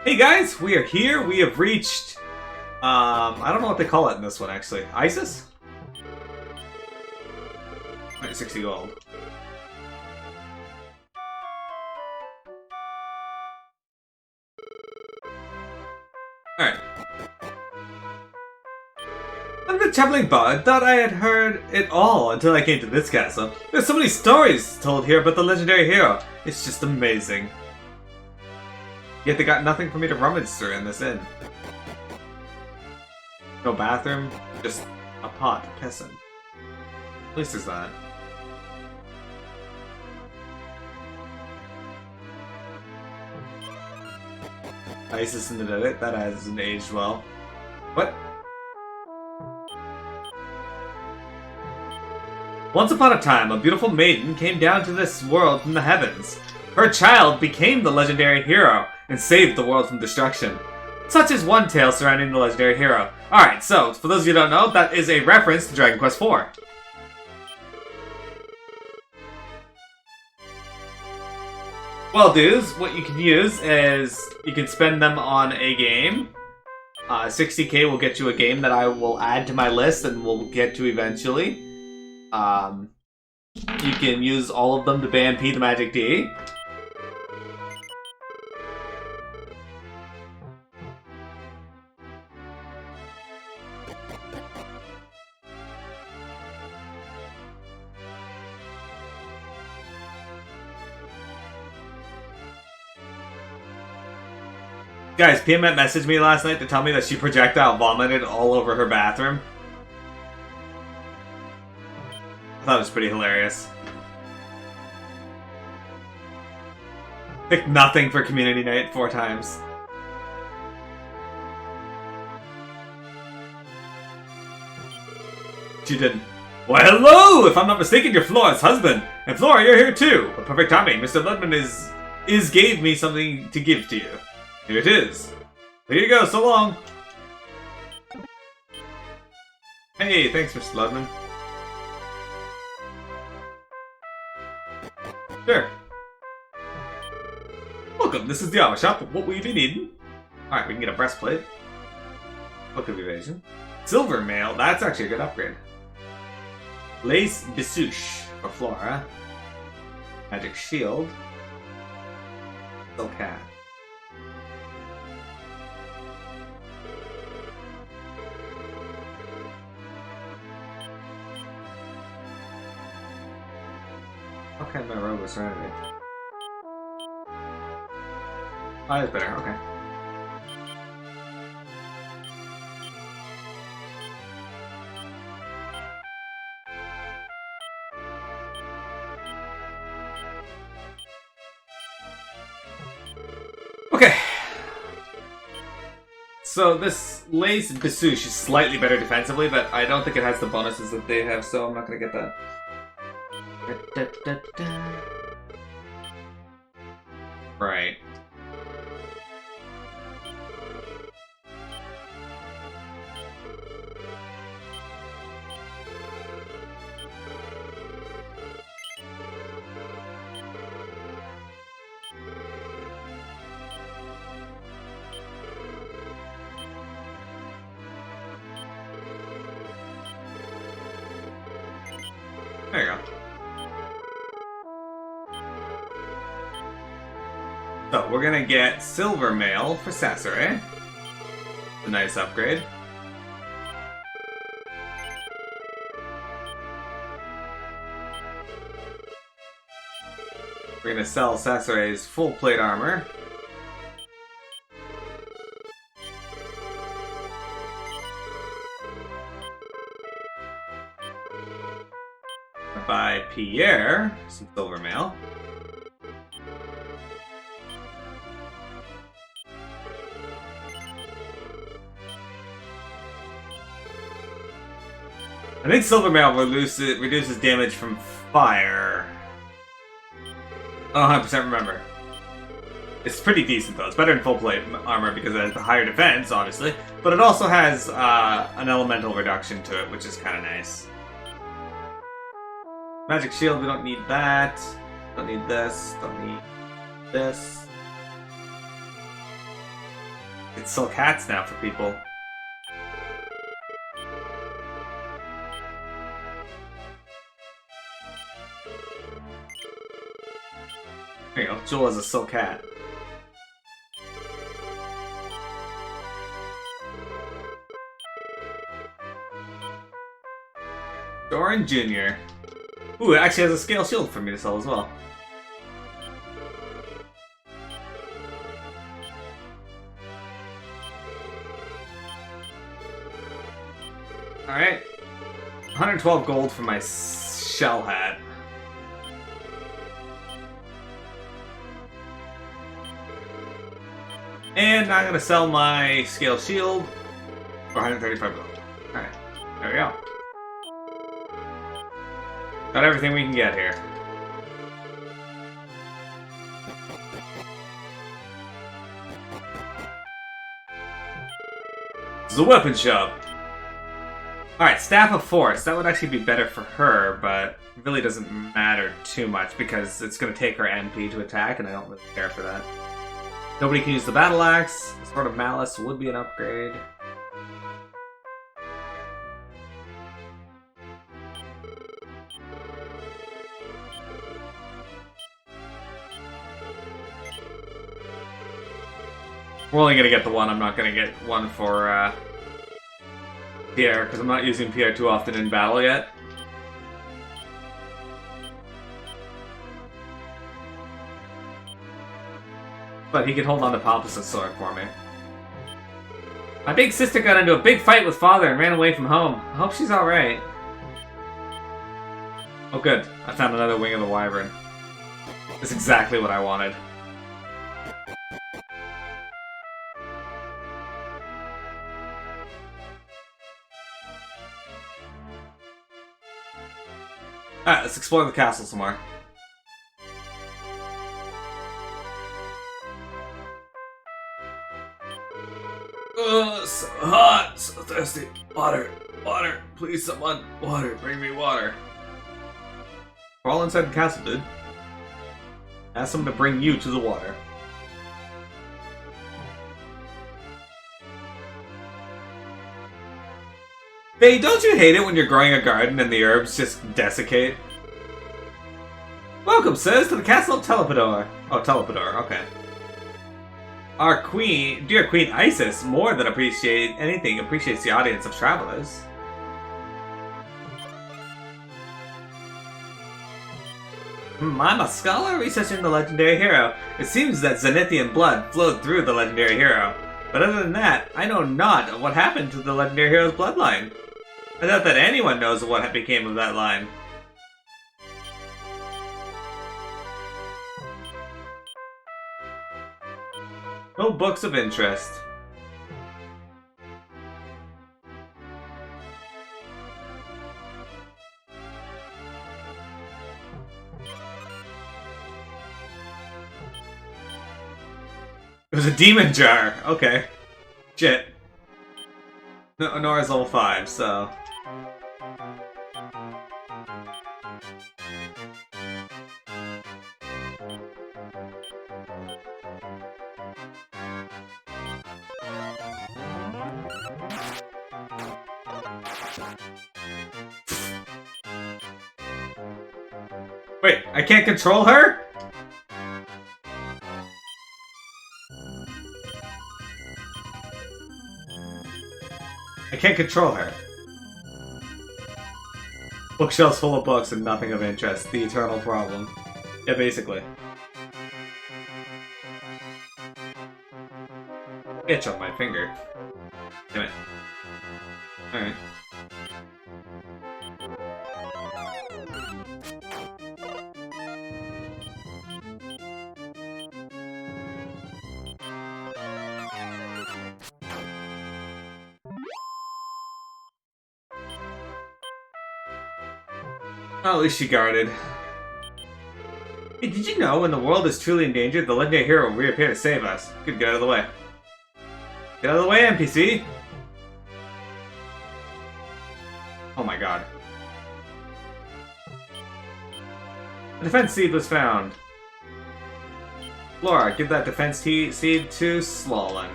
Hey guys, we are here. We have reached, I don't know what they call it in this one actually. ISIS? Right, 60 gold. Alright. I'm the traveling bard. Thought I had heard it all until I came to this castle. There's so many stories told here about the legendary hero. It's just amazing. Yet they got nothing for me to rummage through in this inn. No bathroom, just a pot to piss in. At least there's that. ISIS in the edit, that hasn't aged well. What? Once upon a time, a beautiful maiden came down to this world from the heavens. Her child became the legendary hero and saved the world from destruction. Such is one tale surrounding the legendary hero. Alright, so, for those of you who don't know, that is a reference to Dragon Quest IV. Well, dudes, what you can use is you can spend them on a game. 60k will get you a game that I will add to my list and will get to eventually. You can use all of them to ban P the Magic D. Guys, PMet messaged me last night to tell me that she projectile vomited all over her bathroom. I thought it was pretty hilarious. Picked nothing for community night 4 times. She didn't. Well, hello! If I'm not mistaken, you're Flora's husband. And Flora, you're here too. A perfect timing. Mr. Ludman is gave me something to give to you. Here it is. Here you go, so long. Hey, thanks, Mr. Ludman. Sure. Welcome, this is the armor shop. What will you be needing? Alright, we can get a breastplate. Book of Evasion. Silver mail, that's actually a good upgrade. Lace Bisouche for Flora. Magic shield. Silk hat. Okay, my robe was surrounded. Oh, that's better, okay. Okay. So this Lace Bisouche is slightly better defensively, but I don't think it has the bonuses that they have, so I'm not gonna get that. Right. There you go. So, we're gonna get Silver Mail for Sasori. A nice upgrade. We're gonna sell Sasori's full plate armor. Buy Pierre some Silver Mail. I think Silver Mail reduces damage from fire. I don't 100% remember. It's pretty decent though. It's better than full plate armor because it has the higher defense, obviously. But it also has an elemental reduction to it, which is kind of nice. Magic shield, we don't need that. Don't need this. Don't need this. It's silk hats now for people. There you go. Jewel has a silk hat. Doran Jr. Ooh, it actually has a scale shield for me to sell as well. Alright. 112 gold for my shell hat. And I'm gonna sell my scale shield for 135 gold. Alright, there we go. Got everything we can get here. This is a weapon shop. Alright, Staff of Force. That would actually be better for her, but it really doesn't matter too much because it's going to take her MP to attack, and I don't really care for that. Nobody can use the Battle Axe. Sword of Malice would be an upgrade. We're only going to get the one. I'm not going to get one for Pierre, because I'm not using Pierre too often in battle yet. But he can hold on to Palpus' sword for me. My big sister got into a big fight with father and ran away from home. I hope she's alright. Oh good, I found another wing of the wyvern. That's exactly what I wanted. Alright, let's explore the castle some more. So hot, so thirsty. Water, water, please someone. Water, bring me water. We're all inside the castle, dude. Ask someone to bring you to the water. Bae, don't you hate it when you're growing a garden and the herbs just desiccate? Welcome, sirs, to the castle of Telepador. Oh, Telepador, okay. Our queen, dear Queen Isis, more than appreciates the audience of travelers. I'm a scholar researching the legendary hero. It seems that Zenithian blood flowed through the legendary hero. But other than that, I know not of what happened to the legendary hero's bloodline. I doubt that anyone knows what became of that line. No books of interest. It was a demon jar. Okay. Shit. No, Nora's level 5, so... Wait, I can't control her? I can't control her. Bookshelves full of books and nothing of interest. The eternal problem. Yeah, basically. Itch on my finger. Damn it. Alright. Well, at least she guarded. Hey, did you know when the world is truly in danger, the legendary hero will reappear to save us? Good, get out of the way. Get out of the way, NPC! Oh my god. A defense seed was found. Flora, give that defense seed to Slolin.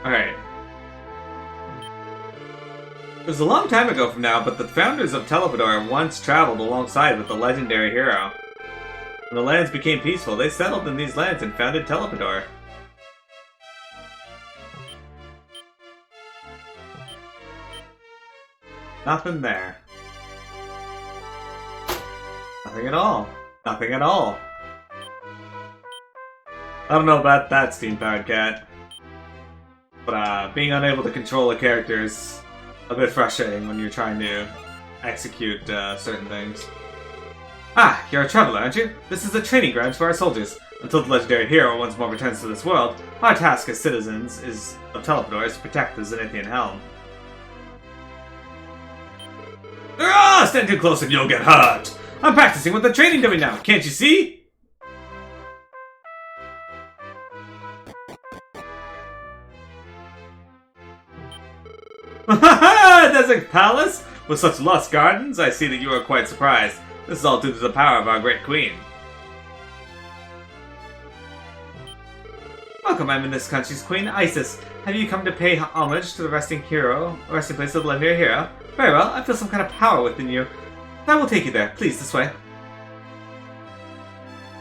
Alright. It was a long time ago from now, but the founders of Telepador once traveled alongside with the legendary hero. When the lands became peaceful, they settled in these lands and founded Telepador. Nothing there. Nothing at all. Nothing at all. I don't know about that, steam-powered cat. But being unable to control a character is a bit frustrating when you're trying to execute certain things. Ah, you're a traveler, aren't you? This is the training grounds for our soldiers. Until the legendary hero once more returns to this world, our task as citizens of Telepador is to protect the Zenithian helm. Ah, stand too close and you'll get hurt! I'm practicing with the training dummy now, can't you see? Desert Palace? With such lush gardens, I see that you are quite surprised. This is all due to the power of our great queen. Welcome, I'm in this country's queen, Isis. Have you come to pay homage to the resting place of the legendary hero? Very well, I feel some kind of power within you. I will take you there. Please, this way.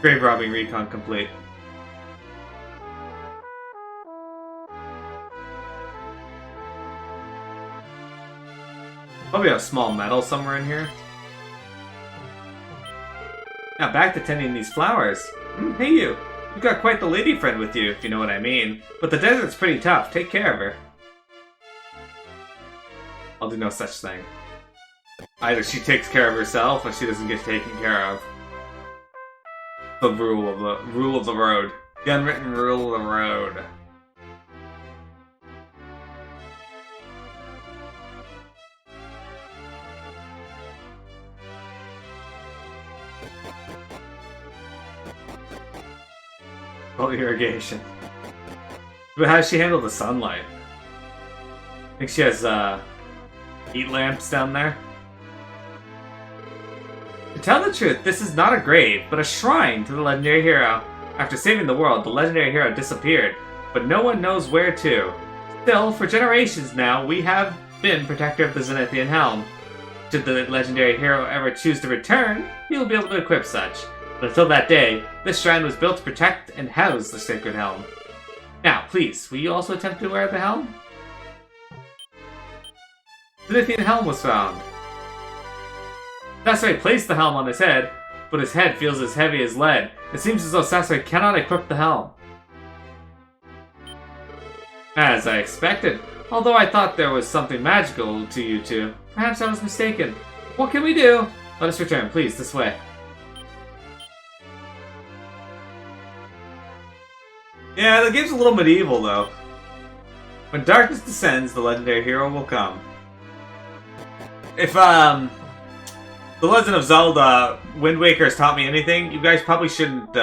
Grave robbing recon complete. Probably a small medal somewhere in here. Now back to tending these flowers. Hey you! You've got quite the lady friend with you, if you know what I mean. But the desert's pretty tough. Take care of her. I'll do no such thing. Either she takes care of herself, or she doesn't get taken care of. The rule of the road. The unwritten rule of the road. Well, irrigation. But how does she handle the sunlight? I think she has heat lamps down there. To tell the truth, this is not a grave, but a shrine to the legendary hero. After saving the world, the legendary hero disappeared, but no one knows where to. Still, for generations now, we have been protector of the Zenithian helm. Should the legendary hero ever choose to return, he will be able to equip such. But until that day, this shrine was built to protect and house the sacred helm. Now, please, will you also attempt to wear the helm? The Zenithian helm was found. Sasori placed the helm on his head, but his head feels as heavy as lead. It seems as though Sasori cannot equip the helm. As I expected, although I thought there was something magical to you two. Perhaps I was mistaken. What can we do? Let us return, please, this way. Yeah, the game's a little medieval, though. When darkness descends, the legendary hero will come. If, The Legend of Zelda Wind Waker has taught me anything, you guys probably shouldn't,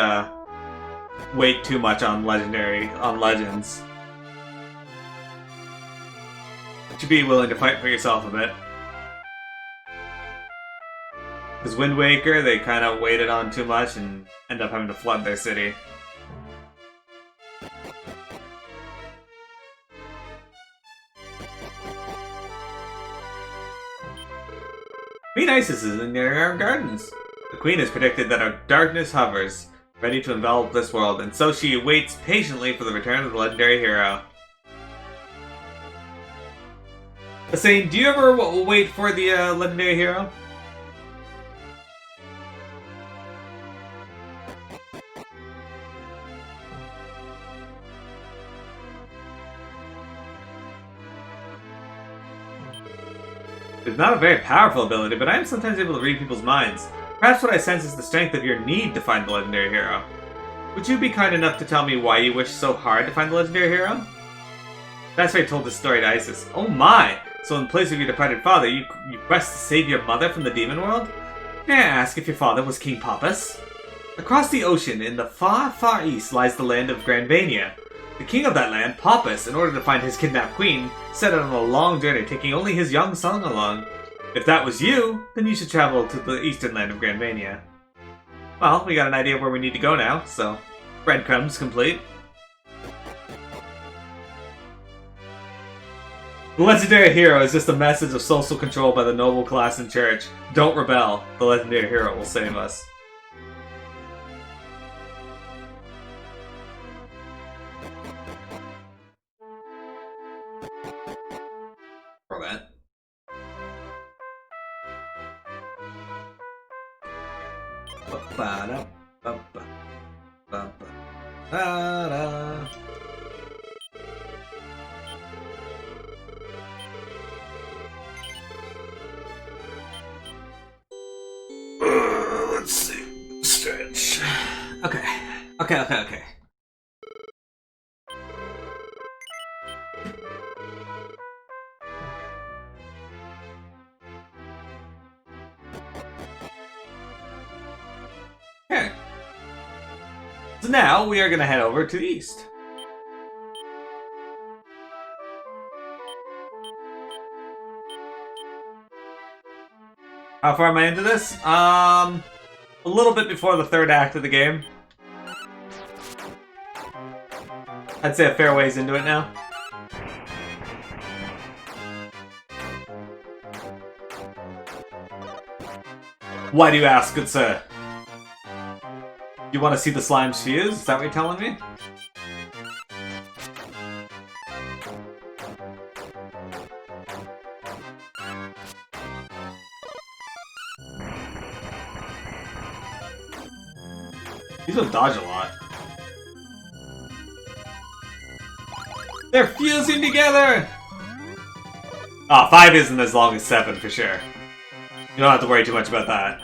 wait too much on Legends. You should be willing to fight for yourself a bit. Because Wind Waker, they kind of waited on too much and end up having to flood their city. Queen Isis is in our gardens. The Queen has predicted that our darkness hovers, ready to envelop this world, and so she waits patiently for the return of the legendary hero. Saying, do you ever wait for the legendary hero? It's not a very powerful ability, but I am sometimes able to read people's minds. Perhaps what I sense is the strength of your need to find the legendary hero. Would you be kind enough to tell me why you wish so hard to find the legendary hero? That's why I told this story to Isis. Oh my! So in place of your departed father, you quest to save your mother from the demon world? May I ask if your father was King Papas? Across the ocean, in the far, far east, lies the land of Grandvania. The king of that land, Papas, in order to find his kidnapped queen, set out on a long journey, taking only his young son along. If that was you, then you should travel to the eastern land of Grandvania. Well, we got an idea of where we need to go now, so breadcrumbs complete. The legendary hero is just a message of social control by the noble class in church. Don't rebel. The legendary hero will save us. For that. Let's see. Stretch. Okay. Okay. Okay. So now we are going to head over to the east. How far am I into this? A little bit before the third act of the game. I'd say a fair ways into it now. Why do you ask, good sir? You want to see the slime's fuse? Is that what you're telling me? These will dodge a lot. They're fusing together! Ah, 5 isn't as long as 7 for sure. You don't have to worry too much about that.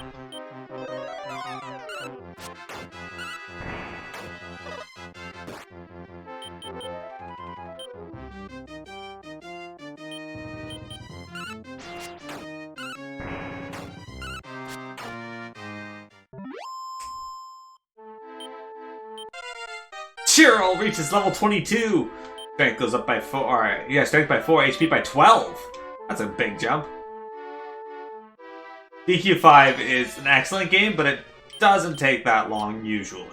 Cheryl reaches level 22! Strength goes up by 4. Alright, yeah, strength by 4, HP by 12! That's a big jump. DQ5 is an excellent game, but it doesn't take that long usually.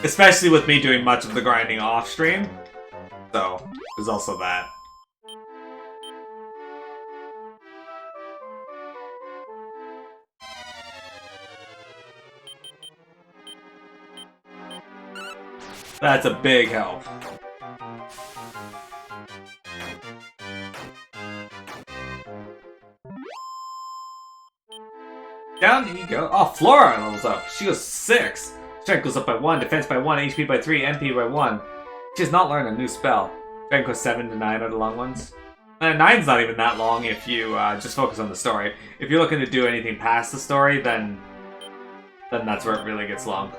Especially with me doing much of the grinding off stream. So, there's also that. That's a big help. Down you go. Oh, Flora levels up. She goes 6. Strength goes up by 1, defense by 1, HP by 3, MP by 1. She has not learned a new spell. Strength goes 7 to 9 are the long ones. 9's not even that long if you just focus on the story. If you're looking to do anything past the story, then that's where it really gets long.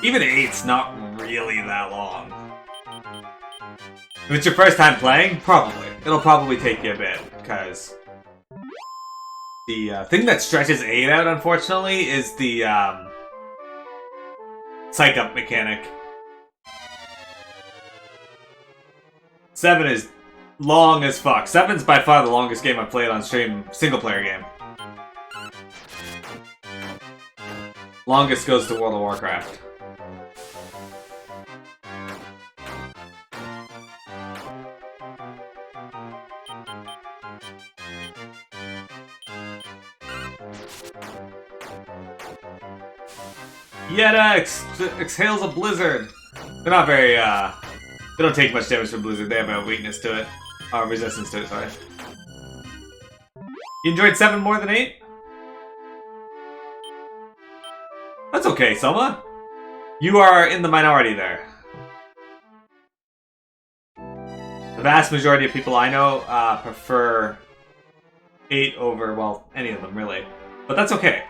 Even 8's not really that long. If it's your first time playing, probably. It'll probably take you a bit, because the thing that stretches 8 out, unfortunately, is the psych-up mechanic. 7 is long as fuck. 7's by far the longest game I've played on stream, single-player game. Longest goes to World of Warcraft. Yeta exhales a blizzard. They're not very, they don't take much damage from blizzard. They have a weakness to it. Resistance to it, sorry. You enjoyed 7 more than 8? That's okay, Soma. You are in the minority there. The vast majority of people I know prefer 8 over, well, any of them, really. But that's okay.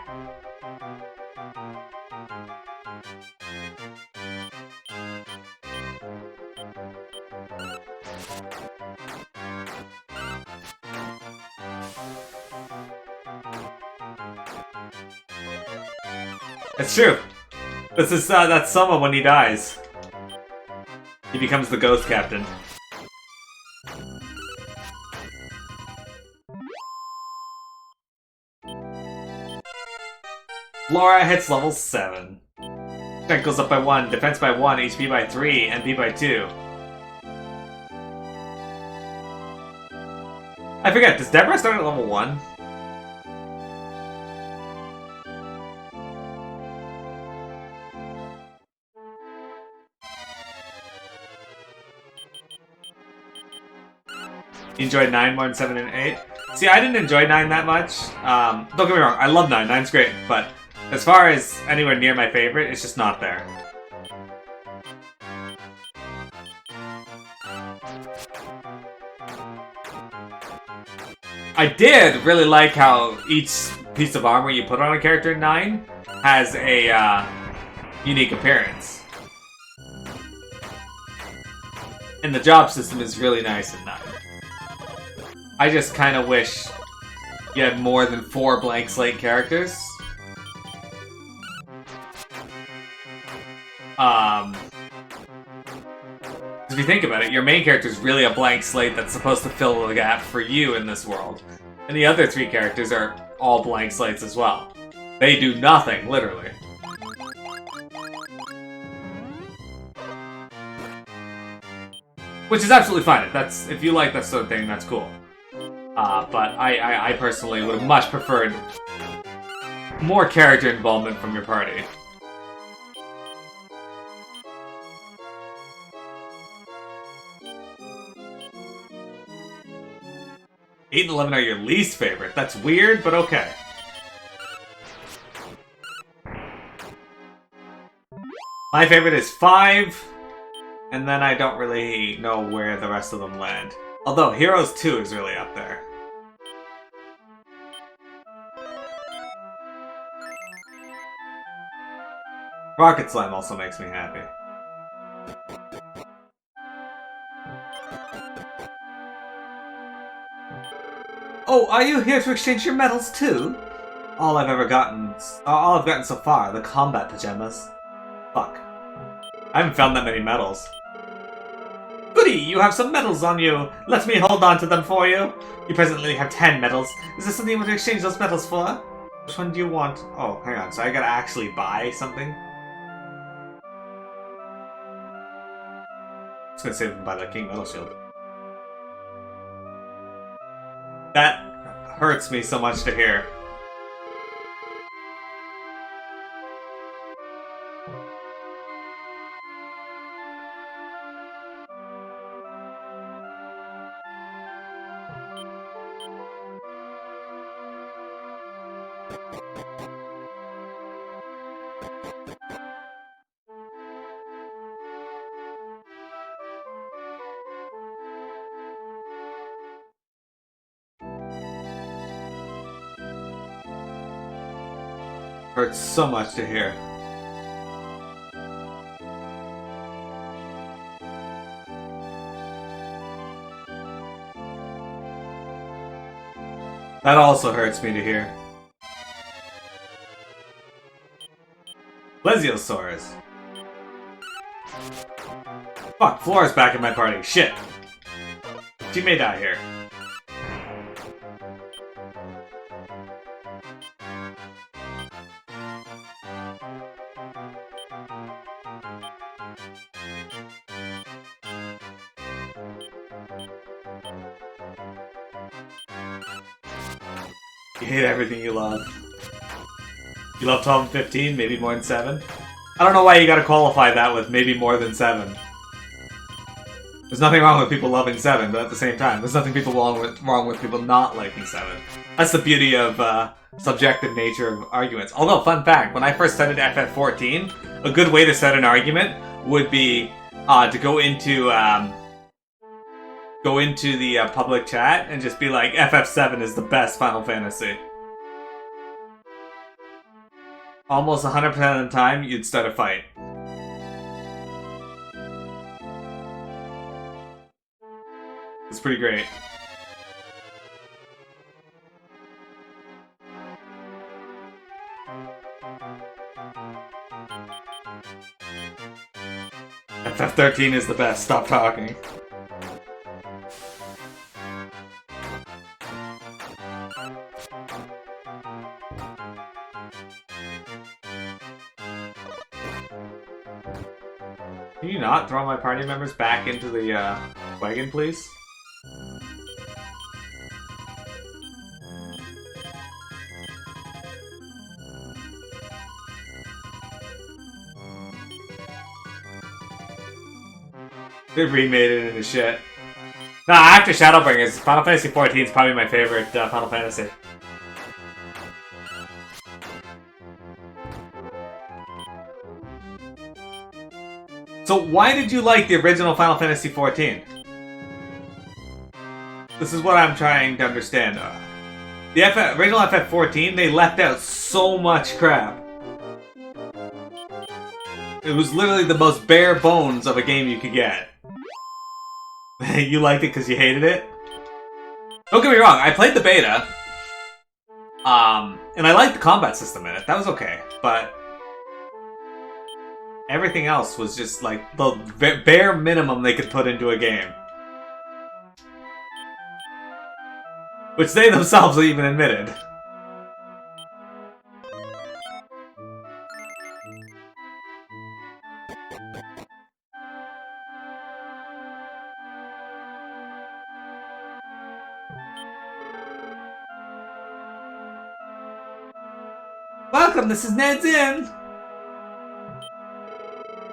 It's true. This is that's Soma when he dies. He becomes the ghost captain. Flora hits level 7. Strength goes up by 1, defense by 1, HP by 3, MP by 2. I forget, does Deborah start at level 1? You enjoyed 9 more than 7 and 8? See, I didn't enjoy 9 that much. Don't get me wrong, I love 9. 9's great, but as far as anywhere near my favorite, it's just not there. I did really like how each piece of armor you put on a character in 9 has a unique appearance. And the job system is really nice in 9. I just kind of wish you had more than 4 blank slate characters. If you think about it, your main character is really a blank slate that's supposed to fill the gap for you in this world. And the other 3 characters are all blank slates as well. They do nothing, literally. Which is absolutely fine. If you like that sort of thing, that's cool. But I personally would have much preferred more character involvement from your party. 8 and 11 are your least favorite. That's weird, but okay. My favorite is 5, and then I don't really know where the rest of them land. Although Heroes 2 is really up there. Rocket Slime also makes me happy. Oh, are you here to exchange your medals too? All I've gotten so far are the combat pajamas. Fuck. I haven't found that many medals. Goody, you have some medals on you. Let me hold on to them for you. You presently have 10 medals. Is there something you want to exchange those medals for? Which one do you want? Oh, hang on. So I gotta actually buy something? I was gonna save them by the King Metal Shield. That hurts me so much to hear. Hurts so much to hear. That also hurts me to hear. Plesiosaurus. Fuck, Flora's back in my party. Shit. She may die here. You hate everything you love. You love 12 and 15, maybe more than 7? I don't know why you gotta qualify that with maybe more than 7. There's nothing wrong with people loving 7, but at the same time, there's nothing wrong with people not liking 7. That's the beauty of subjective nature of arguments. Although, fun fact, when I first started FF14, a good way to set an argument would be to go into the public chat and just be like, FF7 is the best Final Fantasy. Almost 100% of the time, you'd start a fight. It's pretty great. FF13 is the best, stop talking. Can you not throw my party members back into the wagon, please? They remade it into shit. Nah, after Shadowbringers, Final Fantasy XIV is probably my favorite Final Fantasy. So why did you like the original Final Fantasy XIV? This is what I'm trying to understand. The original FF14, they left out so much crap. It was literally the most bare bones of a game you could get. You liked it because you hated it? Don't get me wrong, I played the beta. And I liked the combat system in it. That was okay. But everything else was just like the bare minimum they could put into a game. Which they themselves even admitted. Welcome, this is Ned's Inn!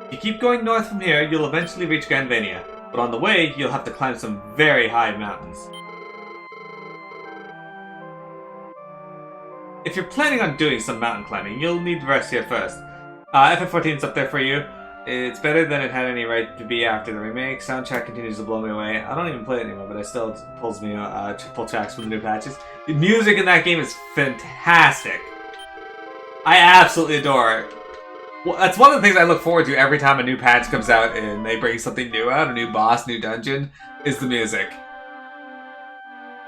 If you keep going north from here, you'll eventually reach Granvania. But on the way, you'll have to climb some very high mountains. If you're planning on doing some mountain climbing, you'll need to rest here first. FF14's up there for you. It's better than it had any right to be after the remake. Soundtrack continues to blow me away. I don't even play it anymore, but it still pulls me pull tracks from the new patches. The music in that game is fantastic. I absolutely adore it. Well, that's one of the things I look forward to every time a new patch comes out and they bring something new out, a new boss, new dungeon, is the music.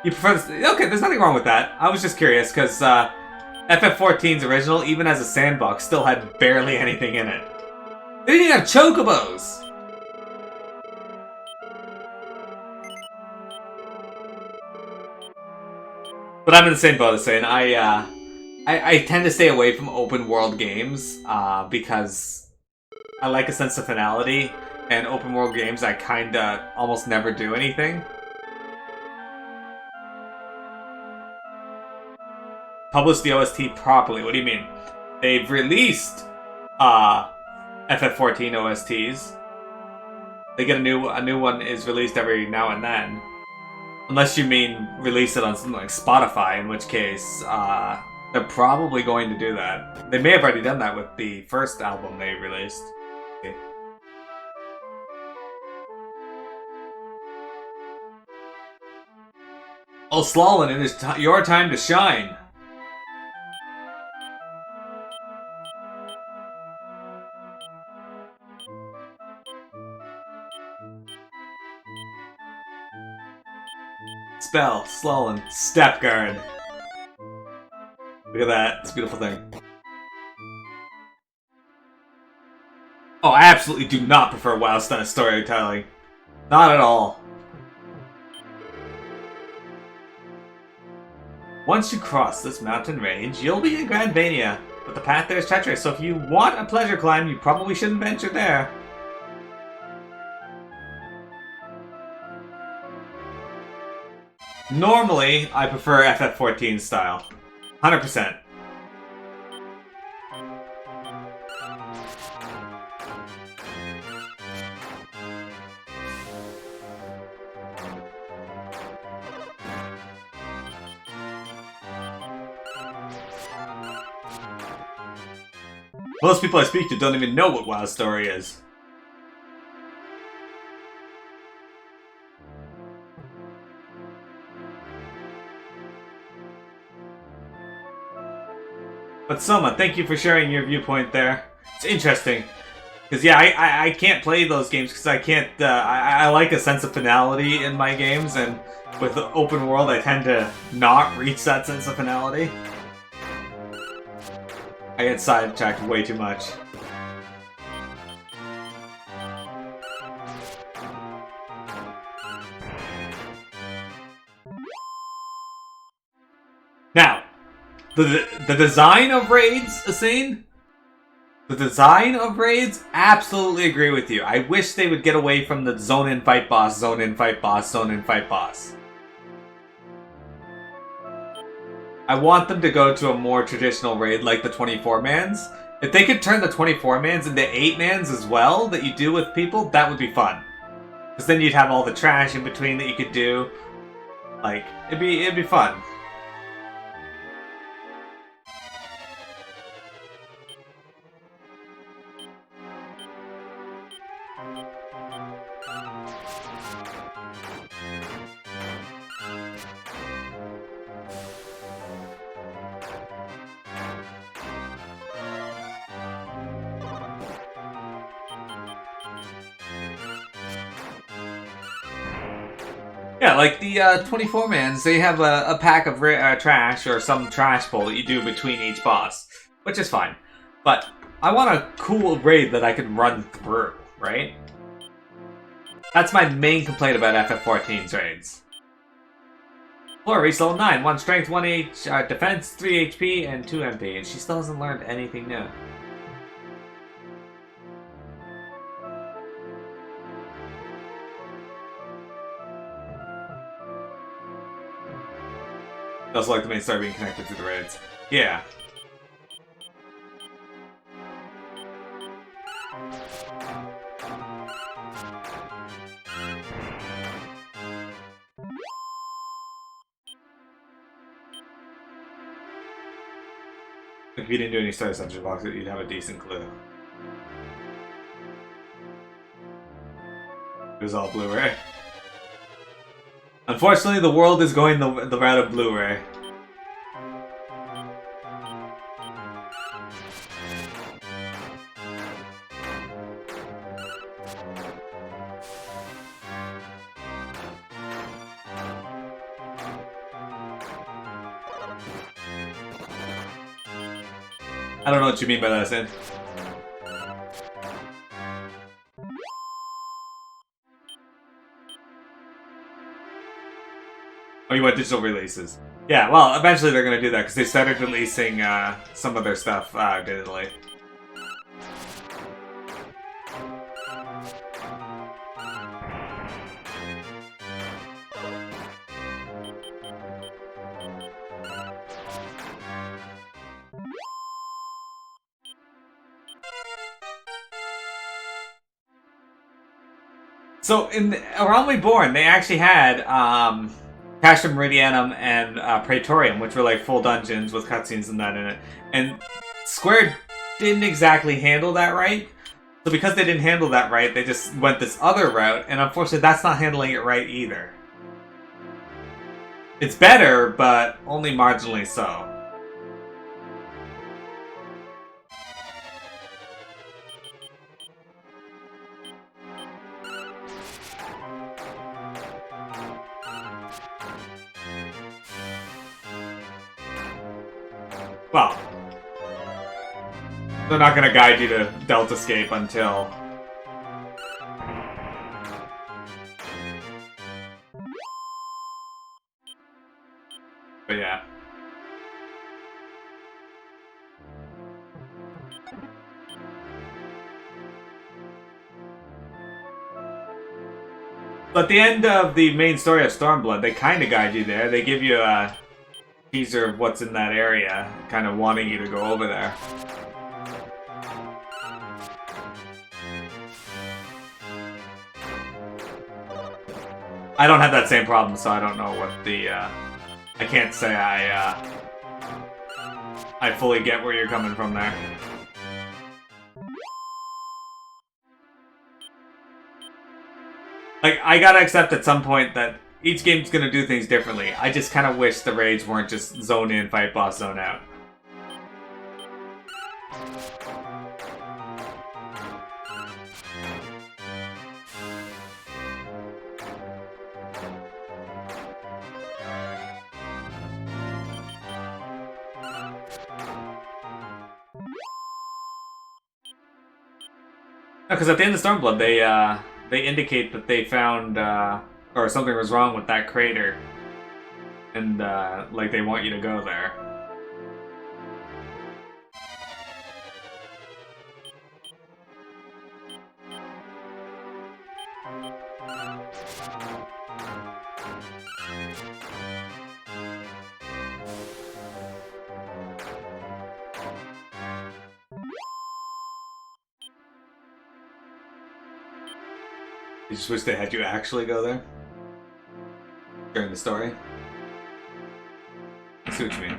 You prefer this? Okay, there's nothing wrong with that. I was just curious, because FF14's original, even as a sandbox, still had barely anything in it. They didn't even have chocobos! But I'm in the same boat as saying, I tend to stay away from open world games because I like a sense of finality, and open world games I kinda almost never do anything. Publish the OST properly, what do you mean? They've released FF14 OSTs. They get a new one is released every now and then. Unless you mean release it on something like Spotify, in which case they're probably going to do that. They may have already done that with the first album they released. Okay. Oh, Slalin, it is your time to shine. Spell, Slalin, Step Guard. Look at that, it's a beautiful thing. Oh, I absolutely do not prefer WoW-style storytelling. Not at all. Once you cross this mountain range, you'll be in Granvania, but the path there is treacherous, so if you want a pleasure climb, you probably shouldn't venture there. Normally, I prefer FF14 style. 100%. Most people I speak to don't even know what WoW's story is. But Soma, thank you for sharing your viewpoint there. It's interesting. Because yeah, I can't play those games because I can't, I like a sense of finality in my games, and with the open world I tend to not reach that sense of finality. I get sidetracked way too much. Now, the design of raids, Asane, The design of raids, absolutely agree with you. I wish they would get away from the zone in, fight boss, zone in, fight boss, zone in, fight boss. I want them to go to a more traditional raid like the 24-mans. If they could turn the 24-mans into 8-mans as well that you do with people, that would be fun. Because then you'd have all the trash in between that you could do. Like, it'd be fun. Yeah, like the 24-mans, they have a pack of trash or some trash pull that you do between each boss, which is fine. But I want a cool raid that I can run through, right? That's my main complaint about FF14's raids. Flora reached level 9, 1 strength, 1 defense, 3 HP, and 2 MP, and she still hasn't learned anything new. Just like the main story being connected to the raids. Yeah. If you didn't do any story subject boxes, you'd have a decent clue. It was all Blu-ray. Unfortunately, the world is going the route of Blu-ray. I don't know what you mean by that, Sin. Oh, you want digital releases? Yeah, well, eventually they're going to do that because they started releasing some of their stuff digitally. So, in Around Reborn, they actually had Castrum Meridianum and Praetorium, which were like full dungeons with cutscenes and that in it. And Square didn't exactly handle that right. So because they didn't handle that right, they just went this other route, and unfortunately that's not handling it right either. It's better, but only marginally so. Well, they're not going to guide you to Delta Escape until... But yeah. But at the end of the main story of Stormblood, they kind of guide you there. They give you a teaser of what's in that area, kind of wanting you to go over there. I don't have that same problem, so I don't know what the, I can't say I fully get where you're coming from there. Like, I gotta accept at some point that each game's gonna do things differently. I just kind of wish the raids weren't just zone in, fight boss, zone out. Because at the end of Stormblood, they indicate that they found, or something was wrong with that crater. And, like, they want you to go there. You just wish they had you actually go there during the story. I see what you mean.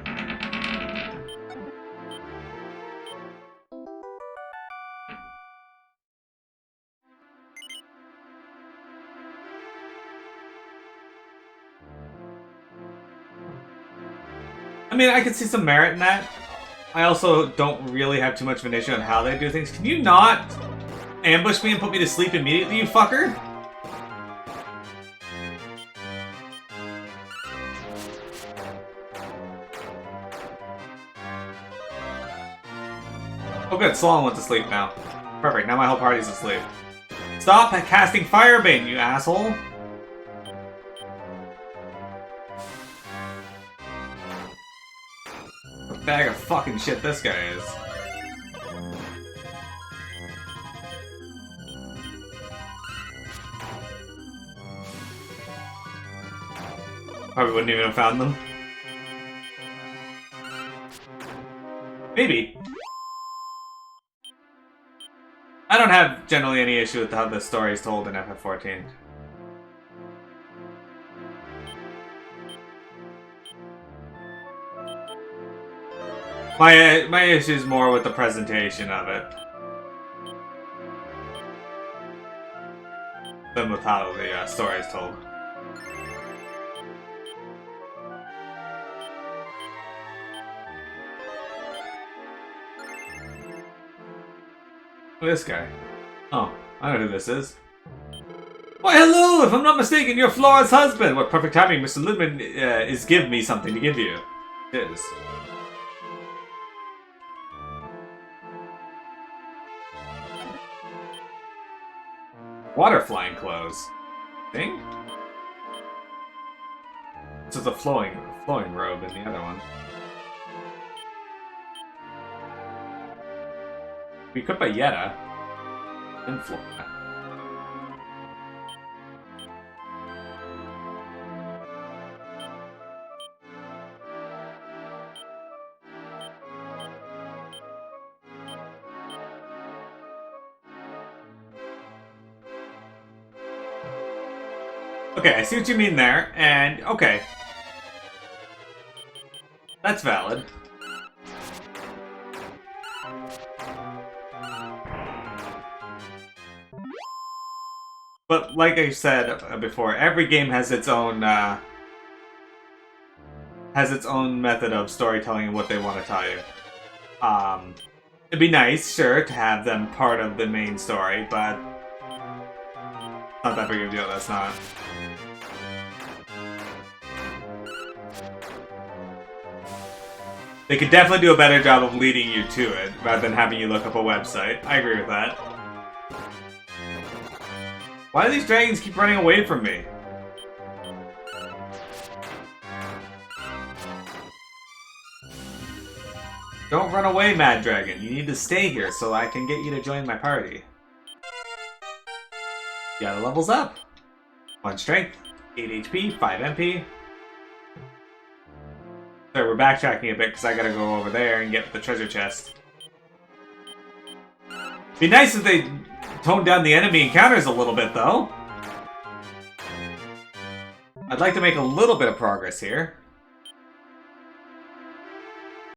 I mean, I could see some merit in that. I also don't really have too much of an issue on how they do things. Can you not ambush me and put me to sleep immediately, you fucker? Oh good, Solon went to sleep now. Perfect, now my whole party's asleep. Stop casting Firebane, you asshole! What a bag of fucking shit this guy is. Probably wouldn't even have found them. Maybe. I don't have generally any issue with how the story is told in FF14. My issue is more with the presentation of it than with how the story is told. This guy. Oh, I know who this is. Why, hello! If I'm not mistaken, you're Flora's husband! What perfect timing, Mr. Ludman is give me something to give you. It is. Water flying clothes. Thing? This is a flowing robe in the other one. We equipped by Yetta and Flora. Okay, I see what you mean there, and okay. That's valid. But like I said before, every game has its own method of storytelling and what they want to tell you. It'd be nice, sure, to have them part of the main story, but not that big of a deal. That's not. They could definitely do a better job of leading you to it rather than having you look up a website. I agree with that. Why do these dragons keep running away from me? Don't run away, Mad Dragon. You need to stay here so I can get you to join my party. Yeah, the level's up. 1 strength, 8 HP, 5 MP. Sorry, we're backtracking a bit because I gotta go over there and get the treasure chest. Be nice if they toned down the enemy encounters a little bit, though. I'd like to make a little bit of progress here.